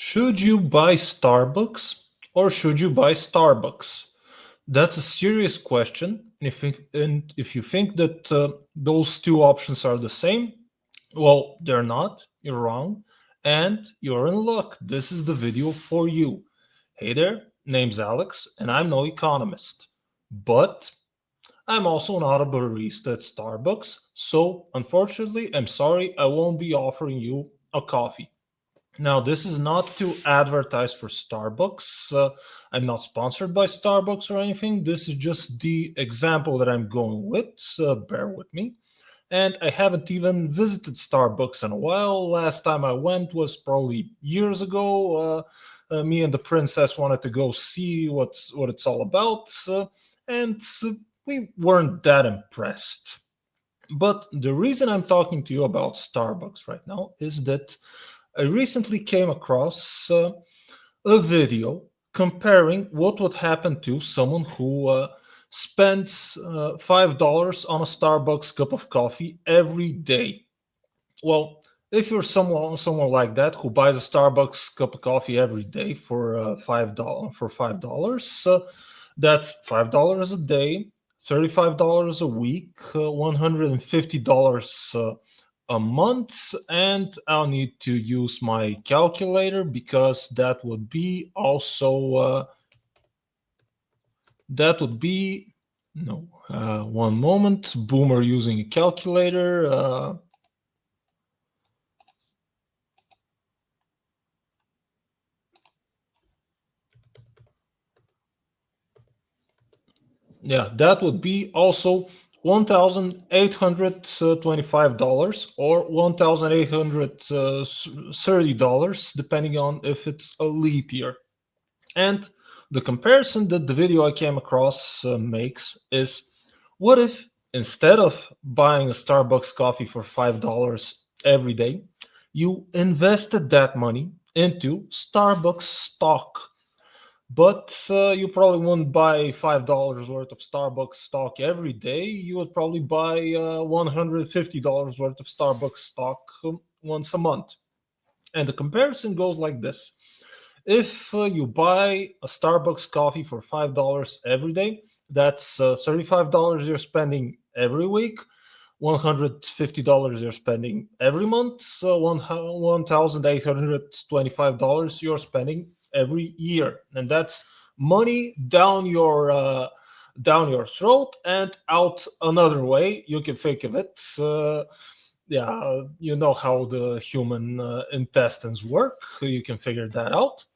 Should you buy Starbucks or should you buy Starbucks? That's a serious question. And if you think that those two options are the same, well, they're not. You're wrong. And you're in luck. This is the video for you. Hey there, name's Alex, and I'm no economist. But I'm also not a barista at Starbucks. So, unfortunately, I'm sorry, I won't be offering you a coffee. Now, this is not to advertise for Starbucks. I'm not sponsored by Starbucks or anything. This is just the example that I'm going with. Bear with me. And I haven't even visited Starbucks in a while. Last time I went was probably years ago. Me and the princess wanted to go see what it's all about, and we weren't that impressed. But the reason I'm talking to you about Starbucks right now is that I recently came across a video comparing what would happen to someone who spends $5 on a Starbucks cup of coffee every day. Well, if you're someone like that who buys a Starbucks cup of coffee every day for $5, that's $5 a day, $35 a week, $150 a month, and I'll need to use my calculator because that would be no. One moment, boomer using a calculator. Yeah, that would be also $1,825 or $1,830, depending on if it's a leap year. And the comparison that the video I came across makes is, what if instead of buying a Starbucks coffee for $5 every day, you invested that money into Starbucks stock? But you probably wouldn't buy $5 worth of Starbucks stock every day. You would probably buy $150 worth of Starbucks stock once a month. And the comparison goes like this: if you buy a Starbucks coffee for $5 every day, that's $35 you're spending every week, $150 you're spending every month, so $1,825 you're spending every year, and that's money down your throat and out another way. You can think of it. Yeah, you know how the human intestines work. You can figure that out.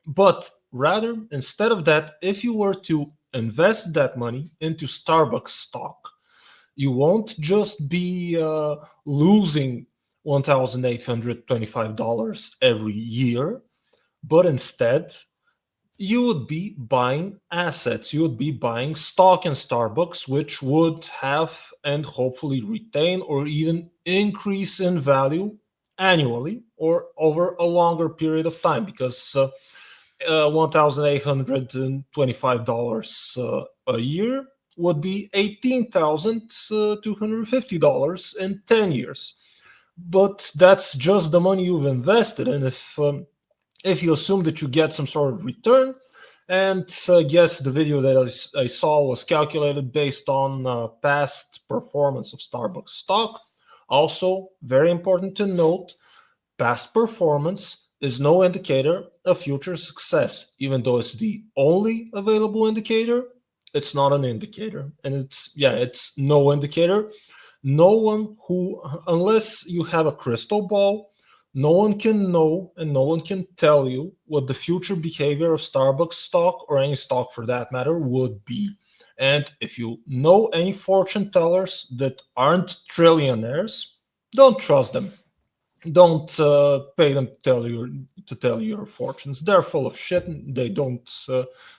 But rather, instead of that, if you were to invest that money into Starbucks stock, you won't just be losing $1,825 every year, but instead, you would be buying assets. You would be buying stock in Starbucks, which would have and hopefully retain or even increase in value annually or over a longer period of time, because $1,825 a year would be $18,250 in 10 years. But that's just the money you've invested. And if you assume that you get some sort of return, and yes, the video that I saw was calculated based on past performance of Starbucks stock. Also, very important to note, past performance is no indicator of future success. Even though it's the only available indicator, it's not an indicator. And it's no indicator. No one who, unless you have a crystal ball, no one can know and no one can tell you what the future behavior of Starbucks stock or any stock for that matter would be. And if you know any fortune tellers that aren't trillionaires, don't trust them. Don't pay them to tell you your fortunes. They're full of shit. They don't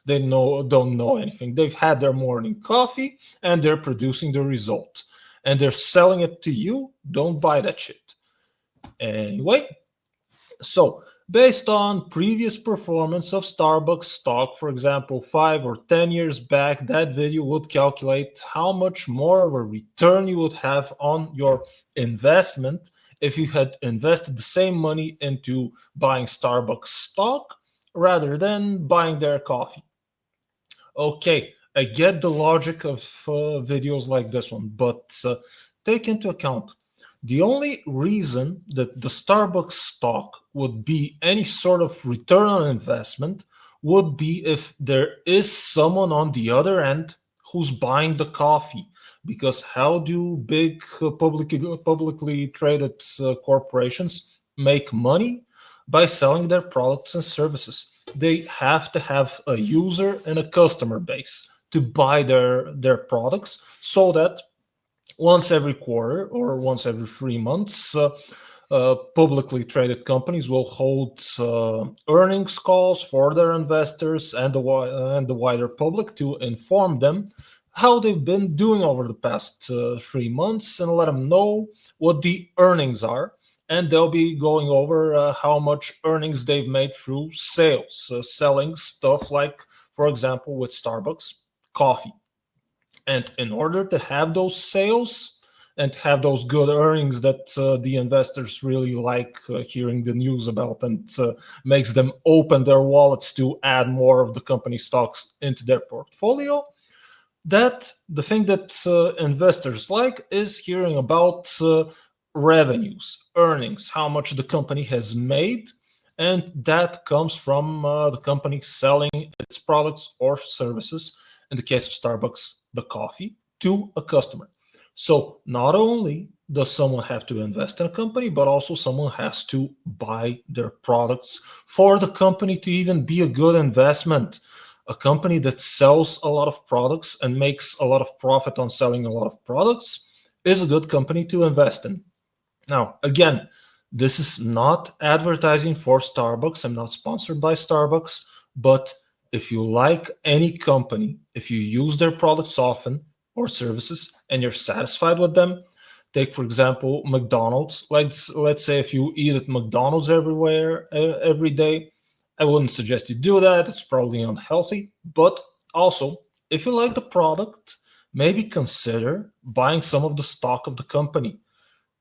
know anything. They've had their morning coffee and they're producing the result, and they're selling it to you. Don't buy that shit. Anyway, so based on previous performance of Starbucks stock, for example, 5 or 10 years back, that video would calculate how much more of a return you would have on your investment if you had invested the same money into buying Starbucks stock rather than buying their coffee. Okay, I get the logic of videos like this one, but take into account the only reason that the Starbucks stock would be any sort of return on investment would be if there is someone on the other end who's buying the coffee. Because how do big publicly traded corporations make money? By selling their products and services. They have to have a user and a customer base to buy their products, so that once every quarter or once every 3 months, publicly traded companies will hold earnings calls for their investors and and the wider public to inform them how they've been doing over the past 3 months and let them know what the earnings are. And they'll be going over how much earnings they've made through sales, selling stuff like, for example, with Starbucks, coffee. And in order to have those sales and have those good earnings that the investors really like hearing the news about, and makes them open their wallets to add more of the company stocks into their portfolio, that the thing that investors like is hearing about revenues, earnings, how much the company has made, and that comes from the company selling its products or services, in the case of Starbucks, the coffee, to a customer. So not only does someone have to invest in a company, but also someone has to buy their products for the company to even be a good investment. A company that sells a lot of products and makes a lot of profit on selling a lot of products is a good company to invest in. Now, again, this is not advertising for Starbucks. I'm not sponsored by Starbucks. But if you like any company, if you use their products often or services and you're satisfied with them, take, for example, McDonald's. Let's say if you eat at McDonald's every day, I wouldn't suggest you do that. It's probably unhealthy. But also, if you like the product, maybe consider buying some of the stock of the company.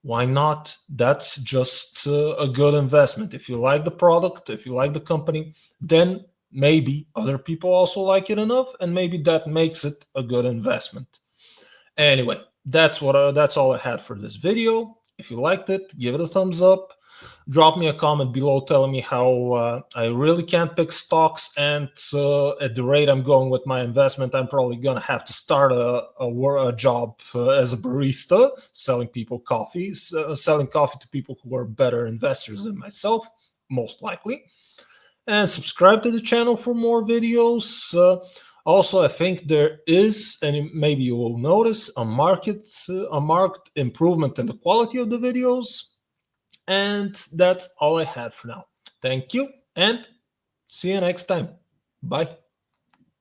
Why not? That's just a good investment. If you like the product, if you like the company, then maybe other people also like it enough, and maybe that makes it a good investment. Anyway, that's all I had for this video. If you liked it, give it a thumbs up. Drop me a comment below telling me how I really can't pick stocks, and at the rate I'm going with my investment, I'm probably gonna have to start a job as a barista, selling selling coffee to people who are better investors than myself, most likely. And subscribe to the channel for more videos. Also, I think there is, and maybe you will notice, a marked improvement in the quality of the videos. And that's all I had for now. Thank you, and see you next time. Bye.